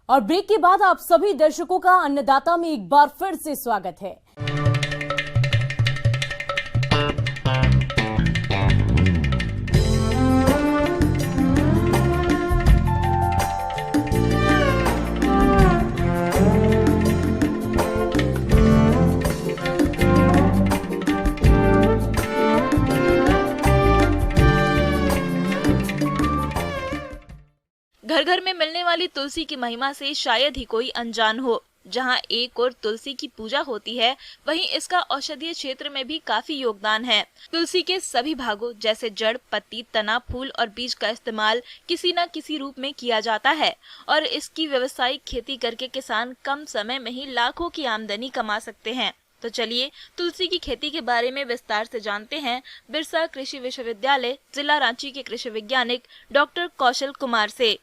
और ब्रेक के बाद आप सभी दर्शकों का अन्नदाता में एक बार फिर से स्वागत है। घर घर में मिलने वाली तुलसी की महिमा से शायद ही कोई अनजान हो। जहां एक और तुलसी की पूजा होती है, वहीं इसका औषधीय क्षेत्र में भी काफी योगदान है। तुलसी के सभी भागों जैसे जड़, पत्ती, तना, फूल और बीज का इस्तेमाल किसी न किसी रूप में किया जाता है और इसकी व्यावसायिक खेती करके किसान कम समय में ही लाखों की आमदनी कमा सकते हैं। तो चलिए तुलसी की खेती के बारे में विस्तार से जानते हैं बिरसा कृषि विश्वविद्यालय जिला रांची के कृषि वैज्ञानिक डॉक्टर कौशल कुमार से।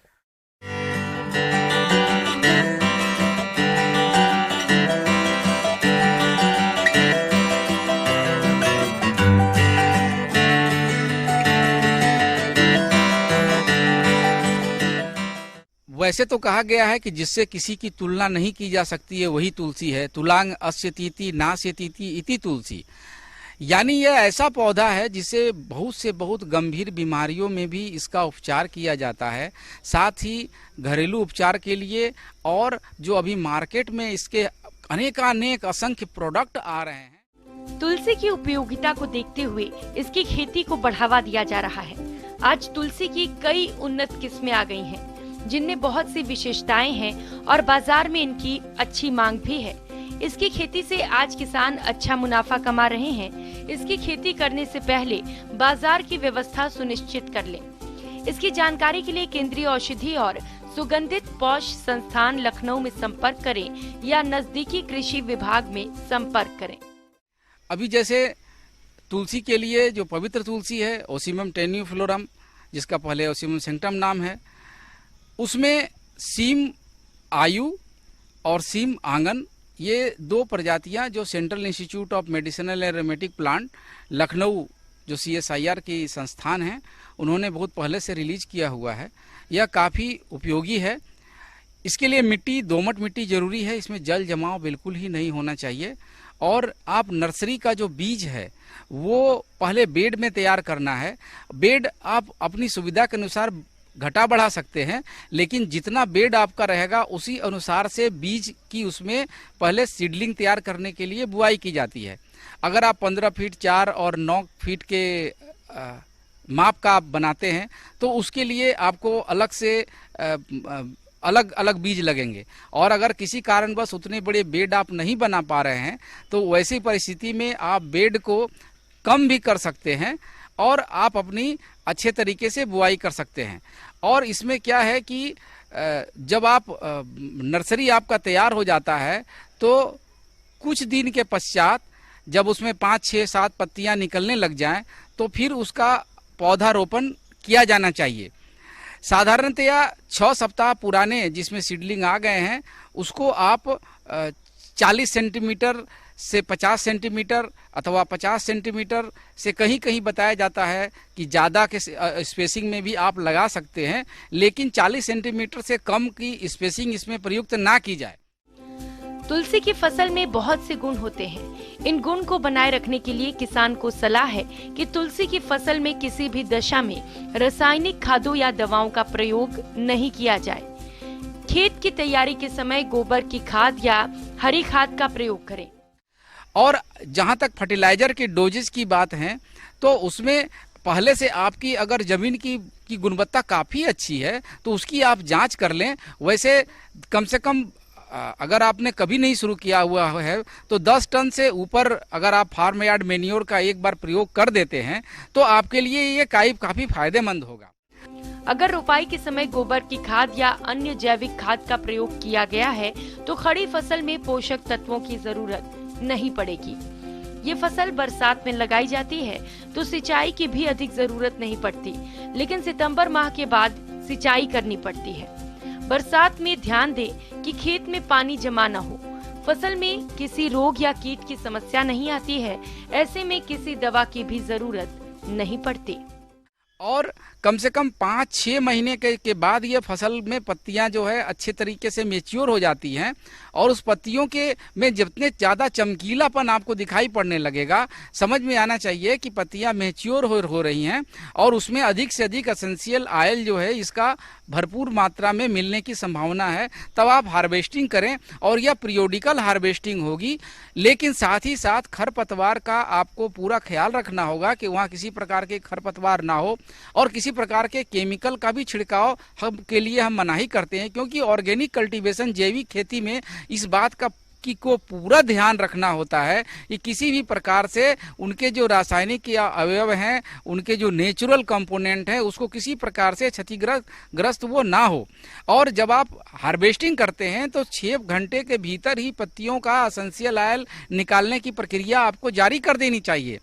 वैसे तो कहा गया है कि जिससे किसी की तुलना नहीं की जा सकती है वही तुलसी है। तुलांग अस्यतीति नास्यतीति इति तुलसी, यानी यह ऐसा पौधा है जिसे बहुत से बहुत गंभीर बीमारियों में भी इसका उपचार किया जाता है। साथ ही घरेलू उपचार के लिए और जो अभी मार्केट में इसके अनेक असंख्य प्रोडक्ट आ रहे हैं। तुलसी की उपयोगिता को देखते हुए इसकी खेती को बढ़ावा दिया जा रहा है। आज तुलसी की कई उन्नत किस्में आ गई हैं, जिनमें बहुत सी विशेषताएं हैं और बाजार में इनकी अच्छी मांग भी है। इसकी खेती से आज किसान अच्छा मुनाफा कमा रहे हैं। इसकी खेती करने से पहले बाजार की व्यवस्था सुनिश्चित कर लें। इसकी जानकारी के लिए केंद्रीय औषधि और सुगंधित पौष संस्थान लखनऊ में संपर्क करें या नजदीकी कृषि विभाग में संपर्क करें। अभी जैसे तुलसी के लिए जो पवित्र तुलसी है ओसिमम टेन्यूफ्लोरम, जिसका पहले ओसिमम सेंक्टम नाम है, उसमें सीम आयु और सीम आंगन, ये दो प्रजातियां जो central institute of medicinal and aromatic plant Lucknow जो CSIR की संस्थान है, उन्होंने बहुत पहले से रिलीज किया हुआ है। यह काफ़ी उपयोगी है। इसके लिए मिट्टी, दोमट मिट्टी जरूरी है। इसमें जल जमाव बिल्कुल ही नहीं होना चाहिए। और आप नर्सरी का जो बीज है वो पहले बेड में तैयार करना है। बेड आप अपनी सुविधा के अनुसार घटा बढ़ा सकते हैं, लेकिन जितना बेड आपका रहेगा उसी अनुसार से बीज की उसमें पहले सीडलिंग तैयार करने के लिए बुआई की जाती है। अगर आप 15 फीट 4 और 9 फीट के माप का आप बनाते हैं तो उसके लिए आपको अलग से अलग अलग बीज लगेंगे। और अगर किसी कारणवश उतने बड़े बेड आप नहीं बना पा रहे हैं तो वैसी परिस्थिति में आप बेड को कम भी कर सकते हैं और आप अपनी अच्छे तरीके से बुआई कर सकते हैं। और इसमें क्या है कि जब आप नर्सरी आपका तैयार हो जाता है तो कुछ दिन के पश्चात जब उसमें 5, 6, 7 पत्तियां निकलने लग जाएं तो फिर उसका पौधारोपण किया जाना चाहिए। साधारणतया 6 सप्ताह पुराने जिसमें सीडलिंग आ गए हैं उसको आप 40 सेंटीमीटर से 50 सेंटीमीटर अथवा 50 सेंटीमीटर से कहीं कहीं बताया जाता है कि ज़्यादा के स्पेसिंग में भी आप लगा सकते हैं, लेकिन 40 सेंटीमीटर से कम की स्पेसिंग इसमें प्रयुक्त ना की जाए। तुलसी की फसल में बहुत से गुण होते हैं। इन गुण को बनाए रखने के लिए किसान को सलाह है कि तुलसी की फसल में किसी भी दशा में रासायनिक खादों या दवाओं का प्रयोग नहीं किया जाए। खेत की तैयारी के समय गोबर की खाद या हरी खाद का प्रयोग करें। और जहां तक फर्टिलाइजर के डोजेस की बात है तो उसमें पहले से आपकी अगर जमीन की गुणवत्ता काफ़ी अच्छी है तो उसकी आप जांच कर लें। वैसे कम से कम अगर आपने कभी नहीं शुरू किया हुआ है तो 10 टन से ऊपर अगर आप फार्म यार्ड मेन्योर का एक बार प्रयोग कर देते हैं तो आपके लिए ये काफ़ी फायदेमंद होगा। अगर रोपाई के समय गोबर की खाद या अन्य जैविक खाद का प्रयोग किया गया है तो खड़ी फसल में पोषक तत्वों की जरूरत नहीं पड़ेगी। ये फसल बरसात में लगाई जाती है तो सिंचाई की भी अधिक जरूरत नहीं पड़ती, लेकिन सितंबर माह के बाद सिंचाई करनी पड़ती है। बरसात में ध्यान दें कि खेत में पानी जमा न हो। फसल में किसी रोग या कीट की समस्या नहीं आती है, ऐसे में किसी दवा की भी जरूरत नहीं पड़ती। और कम से कम 5-6 महीने के बाद ये फसल में पत्तियां जो है अच्छे तरीके से मैच्योर हो जाती हैं और उस पत्तियों के में जितने ज़्यादा चमकीलापन आपको दिखाई पड़ने लगेगा, समझ में आना चाहिए कि पत्तियां मैच्योर हो रही हैं और उसमें अधिक से अधिक एसेंशियल ऑयल जो है इसका भरपूर मात्रा में मिलने की संभावना है। तब आप हार्वेस्टिंग करें और यह पीरियोडिकल हार्वेस्टिंग होगी, लेकिन साथ ही साथ खरपतवार का आपको पूरा ख्याल रखना होगा कि वहाँ किसी प्रकार के खरपतवार ना हो और किसी प्रकार के केमिकल का भी छिड़काव के लिए हम मनाही करते हैं, क्योंकि ऑर्गेनिक कल्टीवेशन जैविक खेती में इस बात का को पूरा ध्यान रखना होता है कि किसी भी प्रकार से उनके जो रासायनिक या अवयव हैं, उनके जो नेचुरल कंपोनेंट हैं, उसको किसी प्रकार से क्षतिग्रस्त वो ना हो। और जब आप हार्वेस्टिंग करते हैं तो 6 घंटे के भीतर ही पत्तियों का एसेंशियल ऑयल निकालने की प्रक्रिया आपको जारी कर देनी चाहिए।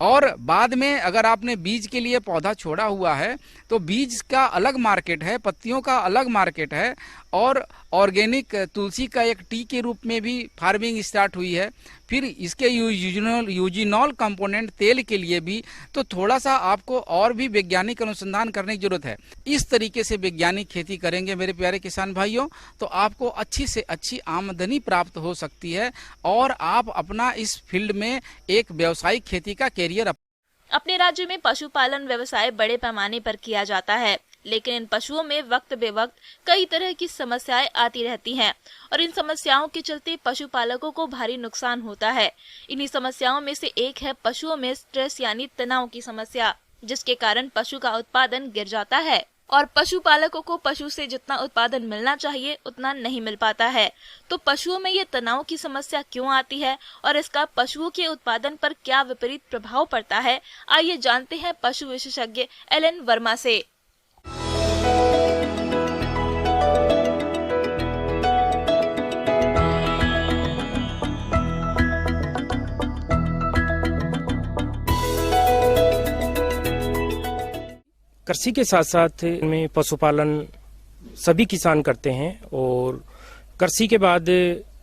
और बाद में अगर आपने बीज के लिए पौधा छोड़ा हुआ है तो बीज का अलग मार्केट है, पत्तियों का अलग मार्केट है और ऑर्गेनिक तुलसी का एक टी के रूप में भी फार्मिंग स्टार्ट हुई है। फिर इसके यूजिनॉल कंपोनेंट तेल के लिए भी तो थोड़ा सा आपको और भी वैज्ञानिक अनुसंधान करने की जरूरत है। इस तरीके से वैज्ञानिक खेती करेंगे मेरे प्यारे किसान भाइयों तो आपको अच्छी से अच्छी आमदनी प्राप्त हो सकती है और आप अपना इस फील्ड में एक व्यावसायिक खेती का कैरियर अपने राज्य में पशुपालन व्यवसाय बड़े पैमाने पर किया जाता है, लेकिन इन पशुओं में वक्त बेवक्त कई तरह की समस्याएं आती रहती हैं और इन समस्याओं के चलते पशुपालकों को भारी नुकसान होता है। इन्हीं समस्याओं में से एक है पशुओं में स्ट्रेस यानी तनाव की समस्या, जिसके कारण पशु का उत्पादन गिर जाता है और पशुपालकों को पशु से जितना उत्पादन मिलना चाहिए उतना नहीं मिल पाता है। तो पशुओं में ये तनाव की समस्या क्यों आती है और इसका पशुओं के उत्पादन पर क्या विपरीत प्रभाव पड़ता है, आइए जानते हैं पशु विशेषज्ञ एलन वर्मा से। कृषि के साथ साथ में पशुपालन सभी किसान करते हैं और कृषि के बाद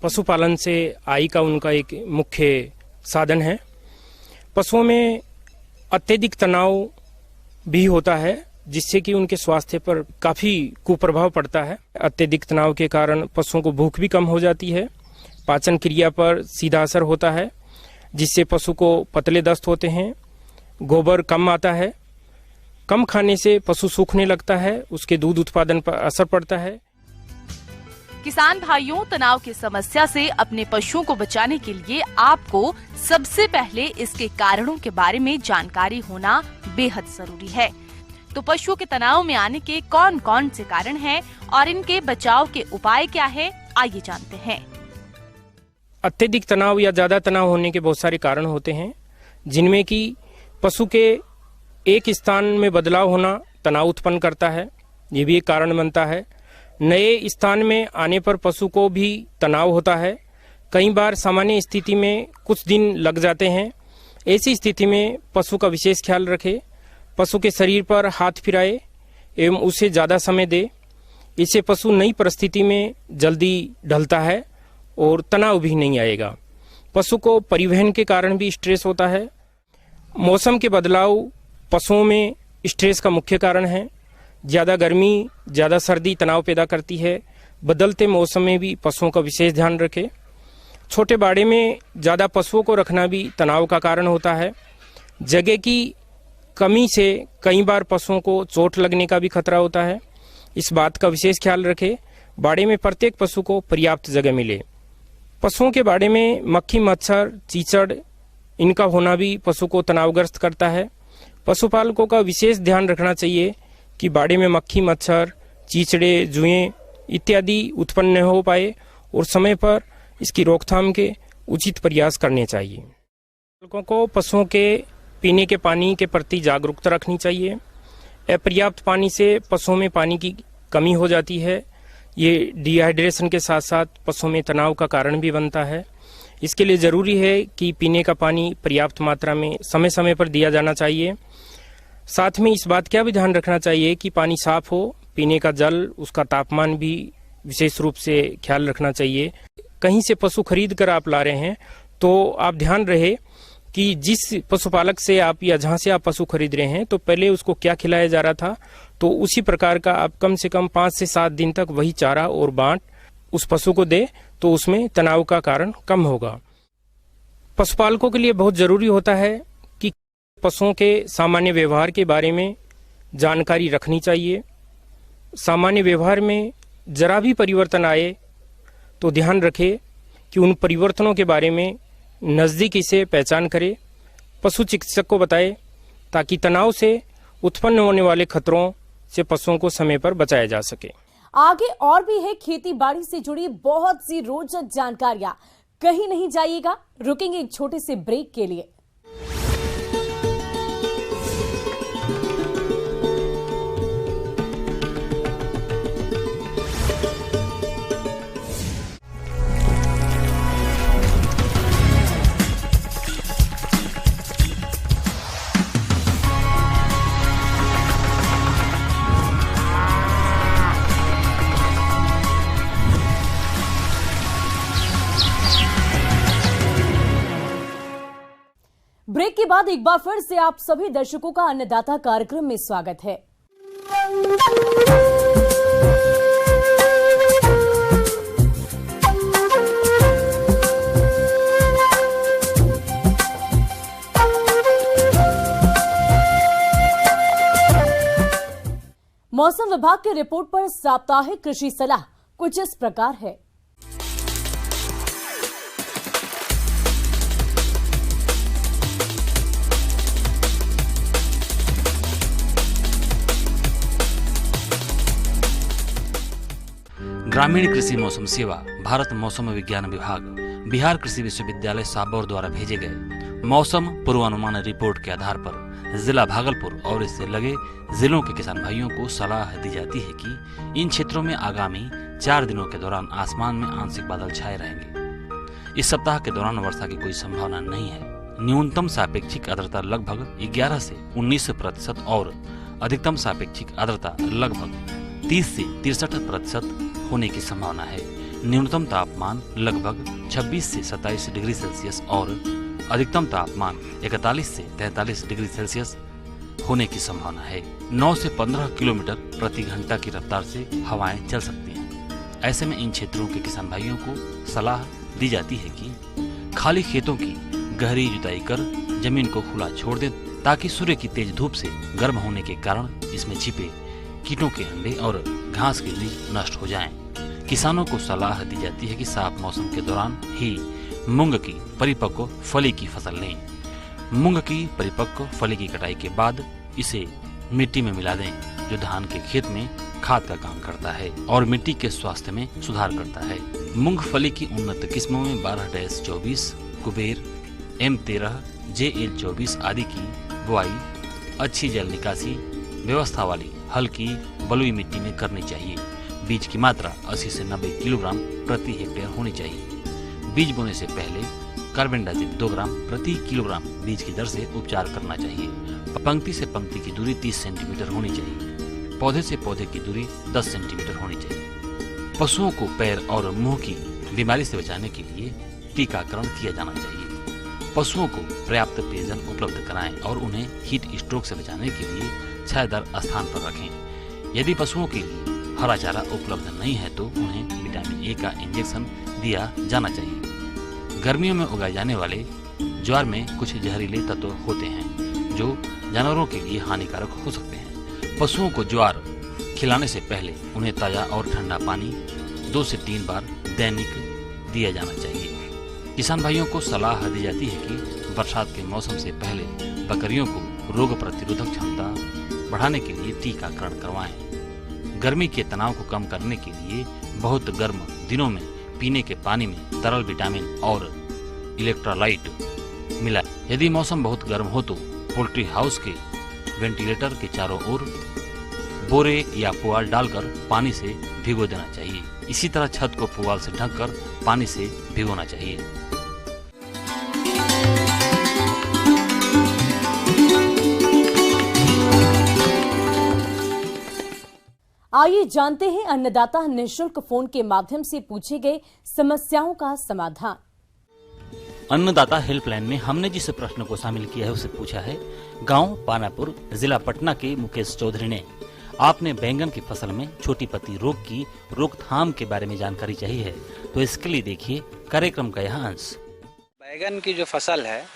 पशुपालन से आय का उनका एक मुख्य साधन है। पशुओं में अत्यधिक तनाव भी होता है जिससे कि उनके स्वास्थ्य पर काफ़ी कुप्रभाव पड़ता है। अत्यधिक तनाव के कारण पशुओं को भूख भी कम हो जाती है, पाचन क्रिया पर सीधा असर होता है जिससे पशु को पतले दस्त होते हैं, गोबर कम आता है, कम खाने से पशु सूखने लगता है, उसके दूध उत्पादन पर असर पड़ता है। किसान भाइयों, तनाव की समस्या से अपने पशुओं को बचाने के लिए आपको सबसे पहले इसके कारणों के बारे में जानकारी होना बेहद जरूरी है। तो पशुओं के तनाव में आने के कौन कौन से कारण हैं और इनके बचाव के उपाय क्या है, आइए जानते हैं। अत्यधिक तनाव या ज्यादा तनाव होने के बहुत सारे कारण होते हैं, जिनमें कि पशु के एक स्थान में बदलाव होना तनाव उत्पन्न करता है, ये भी एक कारण बनता है। नए स्थान में आने पर पशु को भी तनाव होता है। कई बार सामान्य स्थिति में कुछ दिन लग जाते हैं। ऐसी स्थिति में पशु का विशेष ख्याल रखें, पशु के शरीर पर हाथ फिराए एवं उसे ज़्यादा समय दे। इससे पशु नई परिस्थिति में जल्दी ढलता है और तनाव भी नहीं आएगा। पशु को परिवहन के कारण भी स्ट्रेस होता है। मौसम के बदलाव पशुओं में स्ट्रेस का मुख्य कारण है। ज़्यादा गर्मी, ज़्यादा सर्दी तनाव पैदा करती है। बदलते मौसम में भी पशुओं का विशेष ध्यान रखें। छोटे बाड़े में ज़्यादा पशुओं को रखना भी तनाव का कारण होता है। जगह की कमी से कई बार पशुओं को चोट लगने का भी खतरा होता है। इस बात का विशेष ख्याल रखें, बाड़े में प्रत्येक पशु को पर्याप्त जगह मिले। पशुओं के बाड़े में मक्खी, मच्छर, चीचड़ इनका होना भी पशु को तनावग्रस्त करता है। पशुपालकों का विशेष ध्यान रखना चाहिए कि बाड़े में मक्खी, मच्छर, चीचड़े, जुएं इत्यादि उत्पन्न न हो पाए और समय पर इसकी रोकथाम के उचित प्रयास करने चाहिए। पालकों को पशुओं के पीने के पानी के प्रति जागरूकता रखनी चाहिए। अपर्याप्त पानी से पशुओं में पानी की कमी हो जाती है। ये डिहाइड्रेशन के साथ साथ पशुओं में तनाव का कारण भी बनता है। इसके लिए ज़रूरी है कि पीने का पानी पर्याप्त मात्रा में समय समय पर दिया जाना चाहिए। साथ में इस बात का भी ध्यान रखना चाहिए कि पानी साफ हो, पीने का जल, उसका तापमान भी विशेष रूप से ख्याल रखना चाहिए। कहीं से पशु खरीद कर आप ला रहे हैं तो आप ध्यान रहे कि जिस पशुपालक से आप या जहां से आप पशु खरीद रहे हैं तो पहले उसको क्या खिलाया जा रहा था, तो उसी प्रकार का आप कम से कम 5 से 7 दिन तक वही चारा और बांट उस पशु को दे, तो उसमें तनाव का कारण कम होगा। पशुपालकों के लिए बहुत जरूरी होता है कि पशुओं के सामान्य व्यवहार के बारे में जानकारी रखनी चाहिए। सामान्य व्यवहार में जरा भी परिवर्तन आए तो ध्यान रखे कि उन परिवर्तनों के बारे में नज़दीकी से पहचान करे, पशु चिकित्सक को बताए, ताकि तनाव से उत्पन्न होने वाले खतरों से पशुओं को समय पर बचाया जा सके। आगे और भी है खेती बाड़ी से जुड़ी बहुत सी रोचक जानकारियां, कहीं नहीं जाइएगा, रुकेंगे एक छोटे से ब्रेक के लिए। ब्रेक के बाद एक बार फिर से आप सभी दर्शकों का अन्नदाता कार्यक्रम में स्वागत है। मौसम विभाग की रिपोर्ट पर साप्ताहिक कृषि सलाह कुछ इस प्रकार है। ग्रामीण कृषि मौसम सेवा, भारत मौसम विज्ञान विभाग, बिहार कृषि विश्वविद्यालय साबौर द्वारा भेजे गए मौसम पूर्वानुमान रिपोर्ट के आधार पर जिला भागलपुर और इससे लगे जिलों के किसान भाइयों को सलाह दी जाती है कि इन क्षेत्रों में आगामी 4 दिनों के दौरान आसमान में आंशिक बादल छाए रहेंगे। इस सप्ताह के दौरान वर्षा की कोई संभावना नहीं है। न्यूनतम सापेक्षिक आर्द्रता लगभग 11 से 19% और अधिकतम सापेक्षिक आर्द्रता लगभग 30 से 63% होने की संभावना है। न्यूनतम तापमान लगभग 26 से 27 डिग्री सेल्सियस और अधिकतम तापमान 41 से 43 डिग्री सेल्सियस होने की संभावना है। 9 से 15 किलोमीटर प्रति घंटा की रफ्तार से हवाएं चल सकती हैं। ऐसे में इन क्षेत्रों के किसान भाइयों को सलाह दी जाती है कि खाली खेतों की गहरी जुताई कर जमीन को खुला छोड़ दें, ताकि सूर्य की तेज धूप से गर्म होने के कारण इसमें छिपे कीटों के अंडे और घास के बीज नष्ट हो जाएं। किसानों को सलाह दी जाती है कि साफ मौसम के दौरान ही मूंग की परिपक्व फली की फसल लें। मूंग की परिपक्व फली की कटाई के बाद इसे मिट्टी में मिला दें, जो धान के खेत में खाद का काम करता है और मिट्टी के स्वास्थ्य में सुधार करता है। मूंगफली की उन्नत किस्मों में 12-24, कुबेर, M13, JL24 आदि की बुआई अच्छी जल निकासी व्यवस्था वाली हल्की बलुई मिट्टी में करनी चाहिए। बीज की मात्रा 80 से 90 किलोग्राम प्रति हेक्टेयर होनी चाहिए। बीज बोने से पहले कार्बेंडाजिम 2 ग्राम प्रति किलोग्राम बीज की दर से उपचार करना चाहिए। पंक्ति से पंक्ति की दूरी 30 सेंटीमीटर होनी चाहिए। पौधे से पौधे की दूरी 10 सेंटीमीटर होनी चाहिए। पशुओं को पैर और मुंह की बीमारी से बचाने के लिए टीकाकरण किया जाना चाहिए। पशुओं को पर्याप्त पेयजल उपलब्ध कराएं और उन्हें हीट स्ट्रोक से बचाने के लिए छायादार स्थान पर रखें। यदि पशुओं के लिए हरा चारा उपलब्ध नहीं है तो उन्हें विटामिन ए का इंजेक्शन दिया जाना चाहिए। गर्मियों में उगाए जाने वाले ज्वार में कुछ जहरीले तत्व होते हैं जो जानवरों के लिए हानिकारक हो सकते हैं। पशुओं को ज्वार खिलाने से पहले उन्हें ताजा और ठंडा पानी 2 से 3 बार दैनिक दिया जाना चाहिए। किसान भाइयों को सलाह दी जाती है कि बरसात के मौसम से पहले बकरियों को रोग प्रतिरोधक क्षमता बढ़ाने के लिए टीकाकरण करवाएं। गर्मी के तनाव को कम करने के लिए बहुत गर्म दिनों में पीने के पानी में तरल विटामिन और इलेक्ट्रोलाइट मिलाएं। यदि मौसम बहुत गर्म हो तो पोल्ट्री हाउस के वेंटिलेटर के चारों ओर बोरे या पुआल डालकर पानी से भिगो देना चाहिए। इसी तरह छत को पुआल से ढककर पानी से भिगोना चाहिए। आइए जानते हैं अन्नदाता निःशुल्क फोन के माध्यम से पूछे गए समस्याओं का समाधान। अन्नदाता हेल्पलाइन में हमने जिस प्रश्न को शामिल किया है उसे पूछा है गांव पानापुर, जिला पटना के मुकेश चौधरी ने। आपने बैंगन की फसल में छोटी पत्ती रोग की रोकथाम के बारे में जानकारी चाहिए है, तो इसके लिए देखिए कार्यक्रम का यह अंश। बैंगन की जो फसल है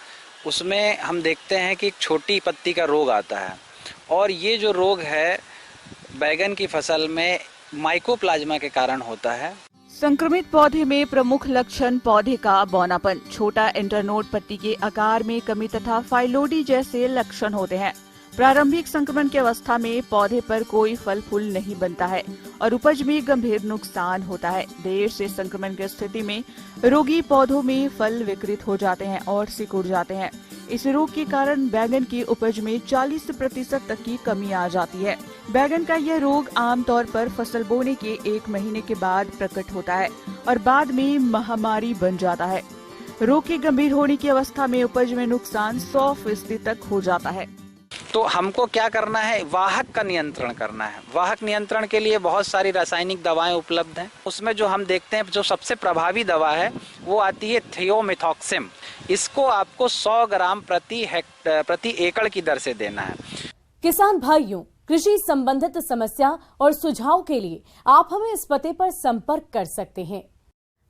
उसमें हम देखते हैं कि एक छोटी पत्ती का रोग आता है, और ये जो रोग है बैंगन की फसल में माइकोप्लाज्मा के कारण होता है। संक्रमित पौधे में प्रमुख लक्षण पौधे का बौनापन, छोटा इंटरनोड पत्ती के आकार में कमी तथा फाइलोडी जैसे लक्षण होते हैं। प्रारंभिक संक्रमण की अवस्था में पौधे पर कोई फल फूल नहीं बनता है और उपज में गंभीर नुकसान होता है। देर से संक्रमण की स्थिति में रोगी पौधों में फल विकृत हो जाते हैं और सिकुड़ जाते हैं। इस रोग के कारण बैंगन की उपज में 40% तक की कमी आ जाती है। बैंगन का यह रोग आमतौर पर फसल बोने के 1 महीने के बाद प्रकट होता है और बाद में महामारी बन जाता है। रोग के गंभीर होने की अवस्था में उपज में नुकसान 100% तक हो जाता है। तो हमको क्या करना है, वाहक का नियंत्रण करना है। वाहक नियंत्रण के लिए बहुत सारी रासायनिक दवाएं उपलब्ध हैं। उसमें जो हम देखते हैं जो सबसे प्रभावी दवा है वो आती है थियोमिथॉक्सिम। इसको आपको 100 ग्राम प्रति एकड़ की दर से देना है। किसान भाइयों, कृषि संबंधित समस्या और सुझाव के लिए आप हमें इस पते पर संपर्क कर सकते हैं।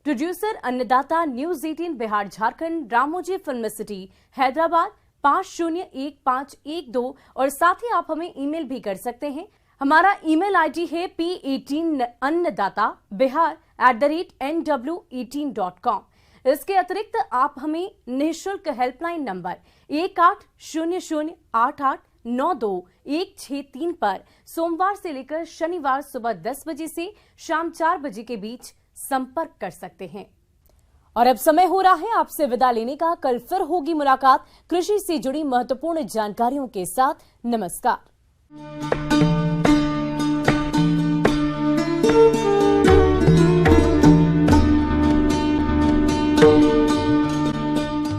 प्रोड्यूसर अन्नदाता, news 18 Bihar Jharkhand, Ramoji film city, Hyderabad 501512, और साथ ही आप हमें ईमेल भी कर सकते हैं। हमारा ईमेल आईडी है p18annadatta@nw18.com। इसके अतिरिक्त आप हमें निःशुल्क हेल्पलाइन नंबर 180088926163 पर सोमवार से लेकर शनिवार सुबह 10 बजे से शाम 4 बजे के बीच संपर्क कर सकते हैं। और अब समय हो रहा है आपसे विदा लेने का। कल फिर होगी मुलाकात कृषि से जुड़ी महत्वपूर्ण जानकारियों के साथ। नमस्कार।